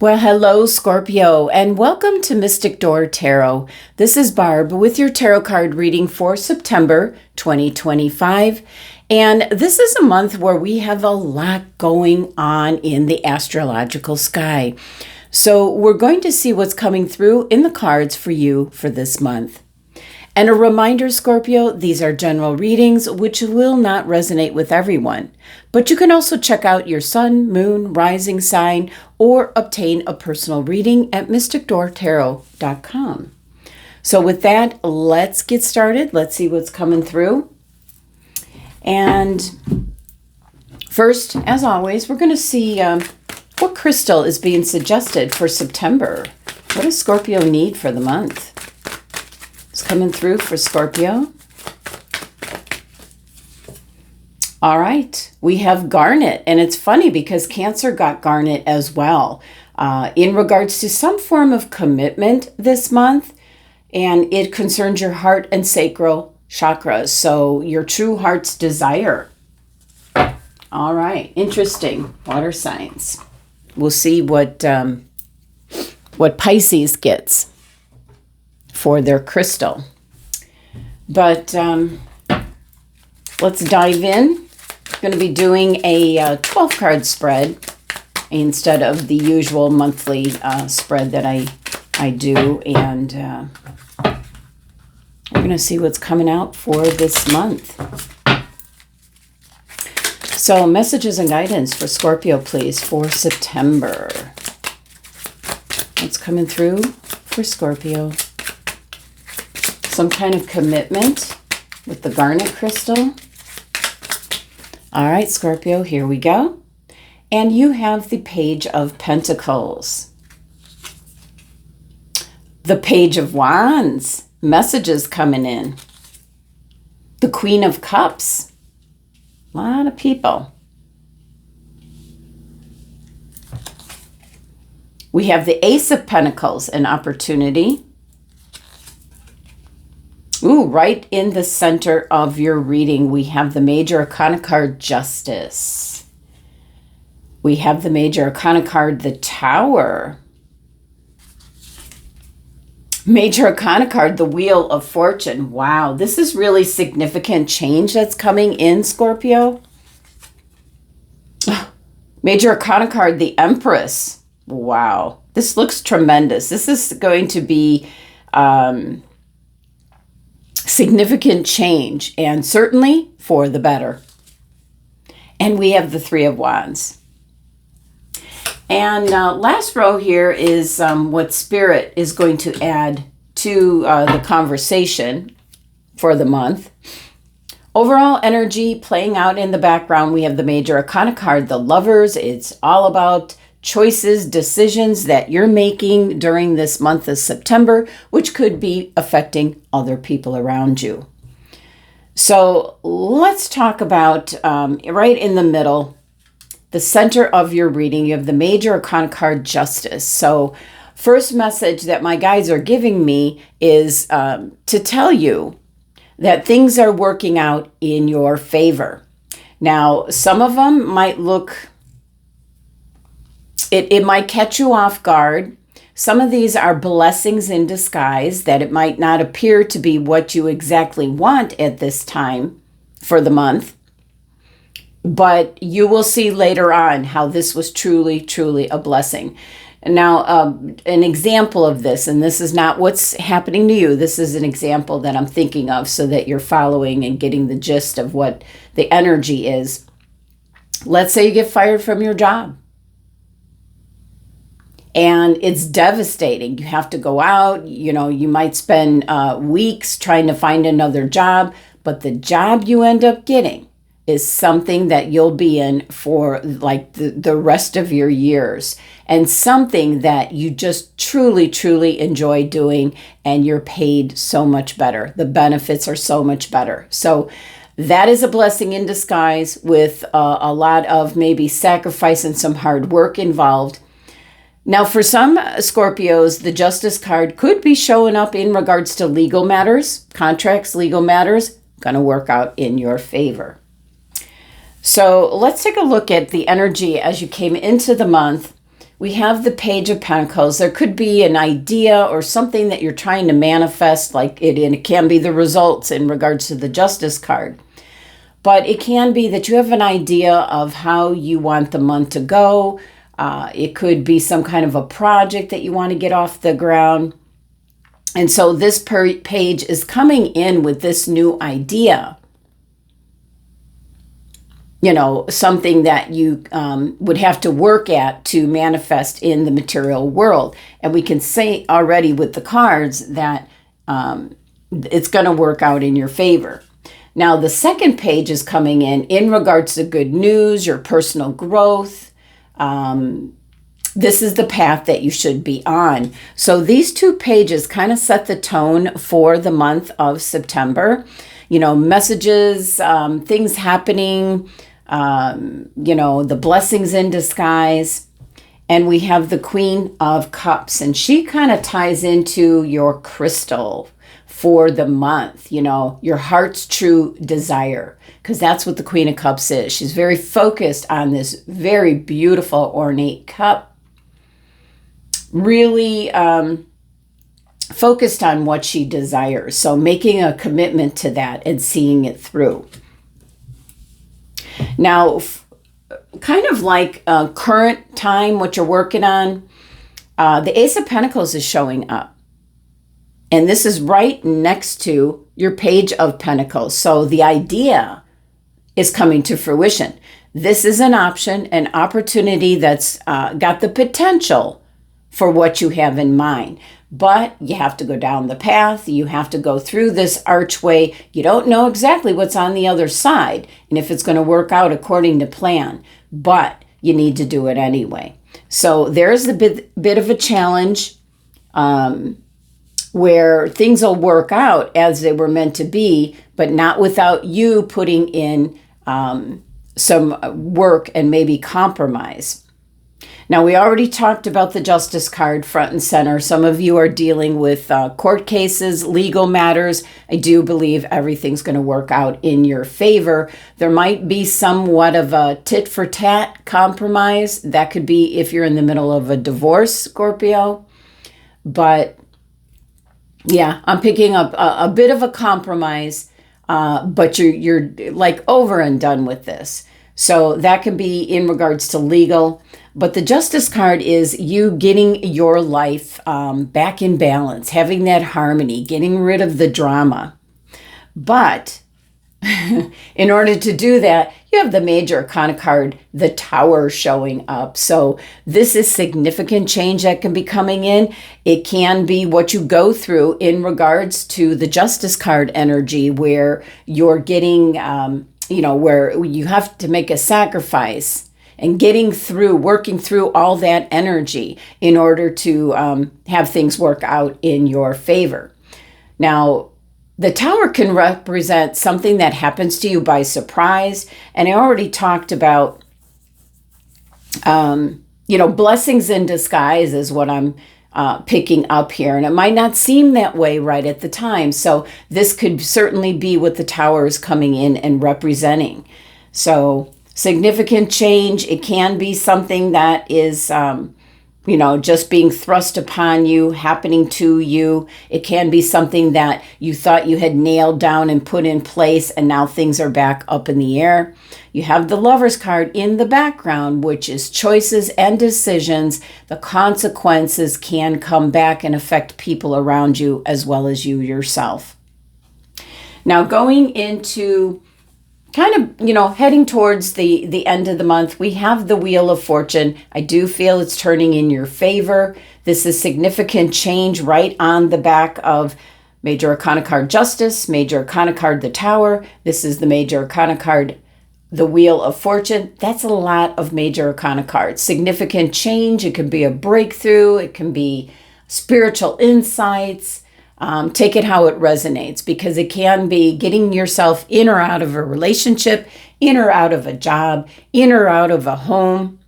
Well, hello, Scorpio, and welcome to Mystic Door Tarot. This is Barb with your tarot card reading for September 2025. And this is a month where we have a lot going on in the astrological sky. So we're going to see what's coming through in the cards for you for this month. And a reminder, Scorpio, these are general readings which will not resonate with everyone. But you can also check out your sun, moon, rising sign, or obtain a personal reading at mysticdoortarot.com. So with that, let's get started. Let's see what's coming through. And first, as always, we're going to see what crystal is being suggested for September. What does Scorpio need for the month? It's coming through for Scorpio. All right, we have garnet, and it's funny because Cancer got garnet as well in regards to some form of commitment this month, and it concerns your heart and sacral chakras, so your true heart's desire. All right, interesting. Water signs. We'll see what Pisces gets for their crystal. But let's dive in. I'm going to be doing a 12-card spread instead of the usual monthly spread that I do. And we're going to see what's coming out for this month. So messages and guidance for Scorpio, please, for September. What's coming through for Scorpio? Some kind of commitment with the garnet crystal. All right, Scorpio, here we go. And you have the Page of Pentacles. The Page of Wands. Messages coming in. The Queen of Cups. A lot of people. We have the Ace of Pentacles, an opportunity. Ooh, right in the center of your reading, we have the Major Arcana card, Justice. We have the Major Arcana card, the Tower. Major Arcana card, the Wheel of Fortune. Wow, this is really significant change that's coming in, Scorpio. Major Arcana card, the Empress. Wow, this looks tremendous. This is going to be significant change, and certainly for the better. And we have the Three of Wands. And last row here is what Spirit is going to add to the conversation for the month. Overall energy playing out in the background, we have the Major Arcana card, the Lovers. It's all about choices, decisions that you're making during this month of September, which could be affecting other people around you. So let's talk about right in the middle, the center of your reading, you have the Major Arcana card, Justice. So first message that my guides are giving me is to tell you that things are working out in your favor. Now, some of them might look, it might catch you off guard. Some of these are blessings in disguise that it might not appear to be what you exactly want at this time for the month. But you will see later on how this was truly, truly a blessing. Now, an example of this, and this is not what's happening to you. This is an example that I'm thinking of so that you're following and getting the gist of what the energy is. Let's say you get fired from your job. And it's devastating. You have to go out, you might spend weeks trying to find another job, but the job you end up getting is something that you'll be in for like the rest of your years, and something that you just truly, truly enjoy doing, and you're paid so much better. The benefits are so much better. So that is a blessing in disguise with a lot of maybe sacrifice and some hard work involved. Now, for some Scorpios, the Justice card could be showing up in regards to legal matters, contracts, legal matters, going to work out in your favor. So let's take a look at the energy as you came into the month we have the Page of Pentacles. There could be an idea or something that you're trying to manifest, like it can be the results in regards to the Justice card. But it can be that you have an idea of how you want the month to go. It could be some kind of a project that you want to get off the ground. And so this page is coming in with this new idea. You know, something that you would have to work at to manifest in the material world. And we can say already with the cards that it's going to work out in your favor. Now, the second page is coming in regards to good news, your personal growth. This is the path that you should be on. So these two pages kind of set the tone for the month of September. You know, messages, things happening, you know, the blessings in disguise. And we have the Queen of Cups, and she kind of ties into your crystal for the month, you know, your heart's true desire, because that's what the Queen of Cups is. She's very focused on this very beautiful, ornate cup, really focused on what she desires. So making a commitment to that and seeing it through. Now, kind of like current time, what you're working on, the Ace of Pentacles is showing up. And this is right next to your Page of Pentacles. So the idea is coming to fruition. This is an option, an opportunity that's got the potential for what you have in mind. But you have to go down the path. You have to go through this archway. You don't know exactly what's on the other side and if it's going to work out according to plan. But you need to do it anyway. So there's a bit of a challenge where things will work out as they were meant to be, but not without you putting in some work and maybe compromise. Now, we already talked about the Justice card front and center. Some of you are dealing with court cases, legal matters. I do believe everything's going to work out in your favor. There might be somewhat of a tit for tat compromise. That could be if you're in the middle of a divorce, Scorpio. But yeah, I'm picking up a bit of a compromise, but you're like over and done with this. So that can be in regards to legal. But the Justice card is you getting your life back in balance, having that harmony, getting rid of the drama. But in order to do that, you have the Major Arcana card, the Tower, showing up. So this is significant change that can be coming in. It can be what you go through in regards to the Justice card energy, where you're getting, you know, where you have to make a sacrifice and working through all that energy in order to have things work out in your favor. Now, the Tower can represent something that happens to you by surprise. And I already talked about, you know, blessings in disguise is what I'm picking up here. And it might not seem that way right at the time. So this could certainly be what the Tower is coming in and representing. So significant change. It can be something that is, you know, just being thrust upon you, happening to you. It can be something that you thought you had nailed down and put in place, and now things are back up in the air. You have the Lover's card in the background, which is choices and decisions. The consequences can come back and affect people around you as well as you yourself. Now, going into kind of, you know, heading towards the end of the month, we have the Wheel of Fortune. I do feel it's turning in your favor. This is significant change right on the back of Major Arcana card Justice, Major Arcana card the Tower. This is the Major Arcana card, the Wheel of Fortune. That's a lot of Major Arcana cards. Significant change. It can be a breakthrough. It can be spiritual insights. Take it how it resonates, because it can be getting yourself in or out of a relationship, in or out of a job, in or out of a home.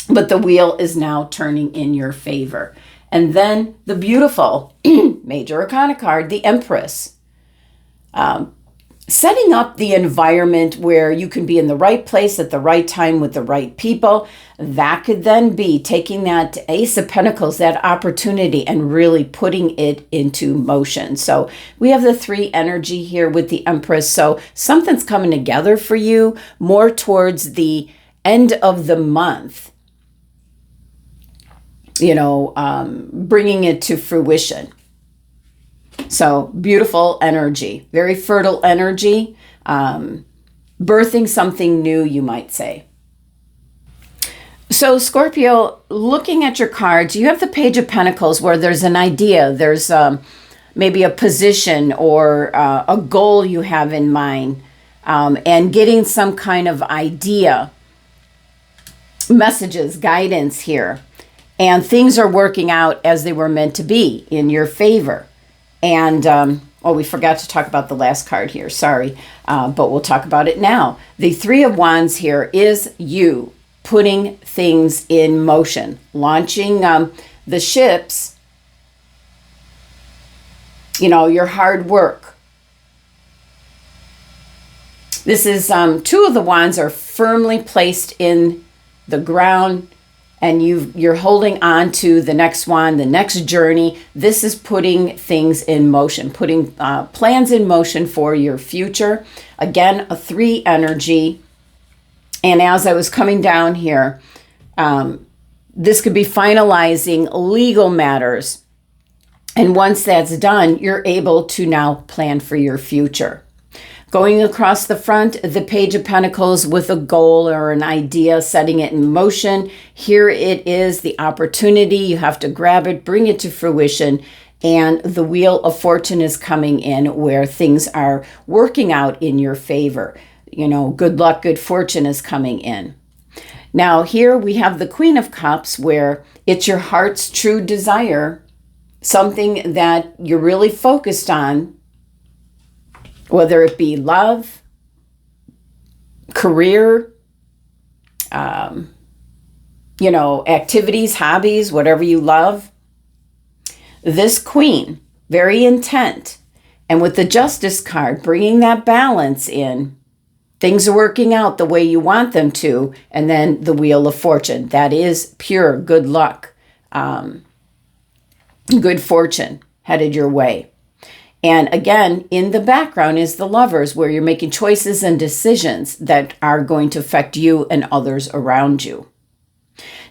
But the wheel is now turning in your favor. And then the beautiful Major Arcana card, the Empress. setting up the environment where you can be in the right place at the right time with the right people. That could then be taking that Ace of Pentacles, that opportunity, and really putting it into motion. So we have the 3 energy here with the Empress. So something's coming together for you more towards the end of the month, bringing it to fruition. So beautiful energy, very fertile energy, birthing something new, you might say. So Scorpio, looking at your cards, you have the Page of Pentacles where there's an idea, there's maybe a position or a goal you have in mind, and getting some kind of idea, messages, guidance here. And things are working out as they were meant to be in your favor. And, we forgot to talk about the last card here. Sorry. But we'll talk about it now. The 3 of Wands here is you putting things in motion, launching the ships, your hard work. This is 2 of the Wands are firmly placed in the ground, and you're holding on to the next one, the next journey. This is putting things in motion, putting plans in motion for your future. Again, a 3 energy. And as I was coming down here, this could be finalizing legal matters. And once that's done, you're able to now plan for your future. Going across the front, the Page of Pentacles with a goal or an idea, setting it in motion. Here it is, the opportunity. You have to grab it, bring it to fruition. And the Wheel of Fortune is coming in where things are working out in your favor. Good luck, good fortune is coming in. Now here we have the Queen of Cups where it's your heart's true desire, something that you're really focused on, whether it be love, career, activities, hobbies, whatever you love. This Queen, very intent. And with the Justice card, bringing that balance in, things are working out the way you want them to. And then the Wheel of Fortune, that is pure good luck, good fortune headed your way. And again, in the background is the Lovers, where you're making choices and decisions that are going to affect you and others around you.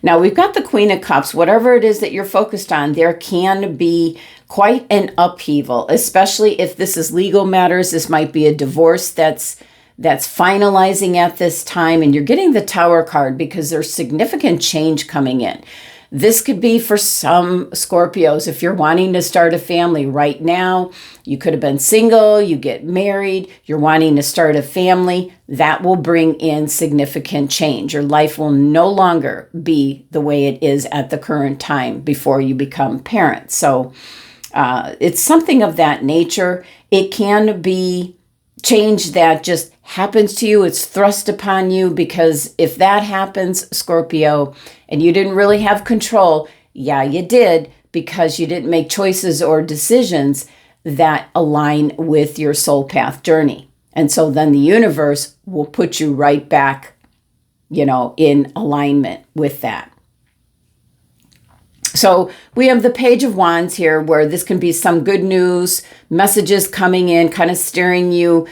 Now, we've got the Queen of Cups. Whatever it is that you're focused on, there can be quite an upheaval, especially if this is legal matters. This might be a divorce that's finalizing at this time, and you're getting the Tower card because there's significant change coming in. This could be for some Scorpios, if you're wanting to start a family right now, you could have been single, you get married, you're wanting to start a family, that will bring in significant change. Your life will no longer be the way it is at the current time before you become parents. So it's something of that nature. It can be change that just happens to you. It's thrust upon you, because if that happens, Scorpio, and you didn't really have control, yeah, you did, because you didn't make choices or decisions that align with your soul path journey. And so then the universe will put you right back, in alignment with that. So we have the Page of Wands here, where this can be some good news, messages coming in, kind of steering you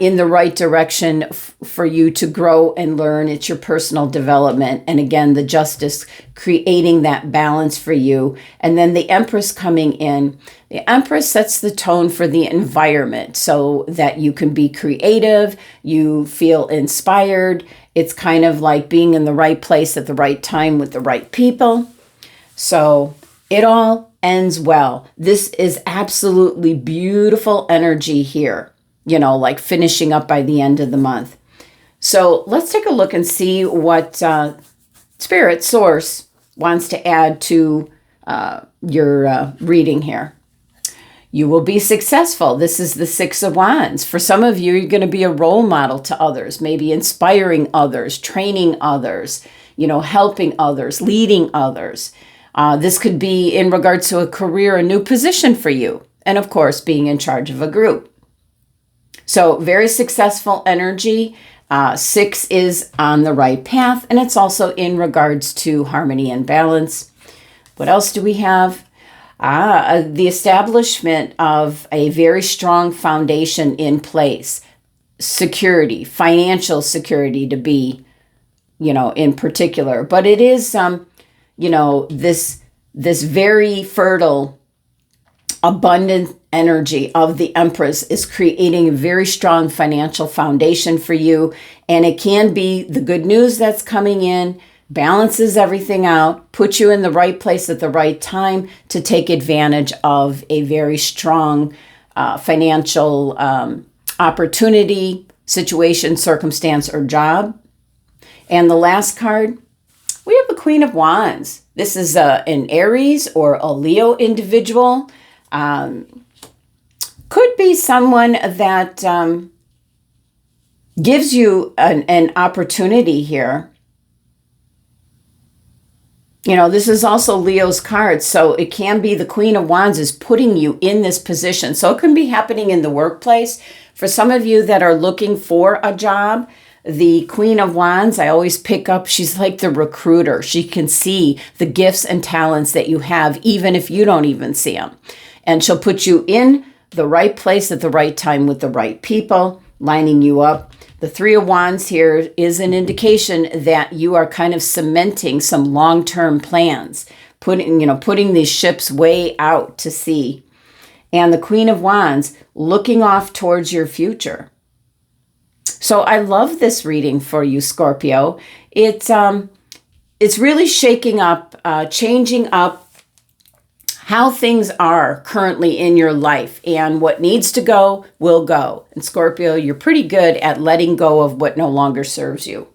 in the right direction for you to grow and learn. It's your personal development. And again, the Justice creating that balance for you. And then the Empress coming in. The Empress sets the tone for the environment so that you can be creative, you feel inspired. It's kind of like being in the right place at the right time with the right people. So it all ends well. This is absolutely beautiful energy here, like finishing up by the end of the month. So let's take a look and see what Spirit Source wants to add to your reading here. You will be successful. This is the 6 of Wands. For some of you, you're going to be a role model to others, maybe inspiring others, training others, helping others, leading others. This could be in regards to a career, a new position for you, and of course, being in charge of a group. So very successful energy. 6 is on the right path, and it's also in regards to harmony and balance. What else do we have? The establishment of a very strong foundation in place. Security, financial security to be, in particular. But it is, this very fertile, abundant energy of the Empress is creating a very strong financial foundation for you. And it can be the good news that's coming in, balances everything out, puts you in the right place at the right time to take advantage of a very strong financial opportunity, situation, circumstance, or job. And the last card, we have the Queen of Wands. This is an Aries or a Leo individual. Could be someone that gives you an opportunity here. This is also Leo's card, so it can be the Queen of Wands is putting you in this position. So it can be happening in the workplace. For some of you that are looking for a job, the Queen of Wands, I always pick up, she's like the recruiter. She can see the gifts and talents that you have, even if you don't even see them. And she'll put you in the right place at the right time with the right people, lining you up. The Three of Wands here is an indication that you are kind of cementing some long-term plans, putting these ships way out to sea. And the Queen of Wands looking off towards your future. So I love this reading for you, Scorpio. It's really shaking up, changing up how things are currently in your life, and what needs to go will go. And Scorpio, you're pretty good at letting go of what no longer serves you.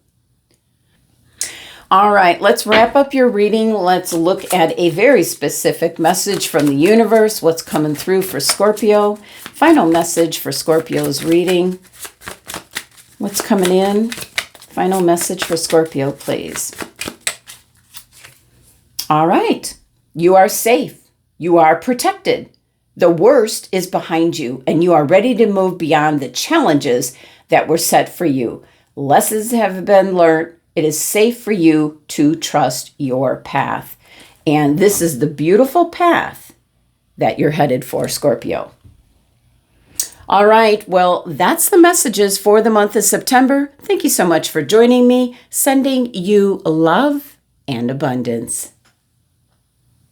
All right, let's wrap up your reading. Let's look at a very specific message from the universe. What's coming through for Scorpio? Final message for Scorpio's reading. What's coming in? Final message for Scorpio, please. All right, you are safe. You are protected. The worst is behind you, and you are ready to move beyond the challenges that were set for you. Lessons have been learned. It is safe for you to trust your path. And this is the beautiful path that you're headed for, Scorpio. All right, well, that's the messages for the month of September. Thank you so much for joining me. Sending you love and abundance.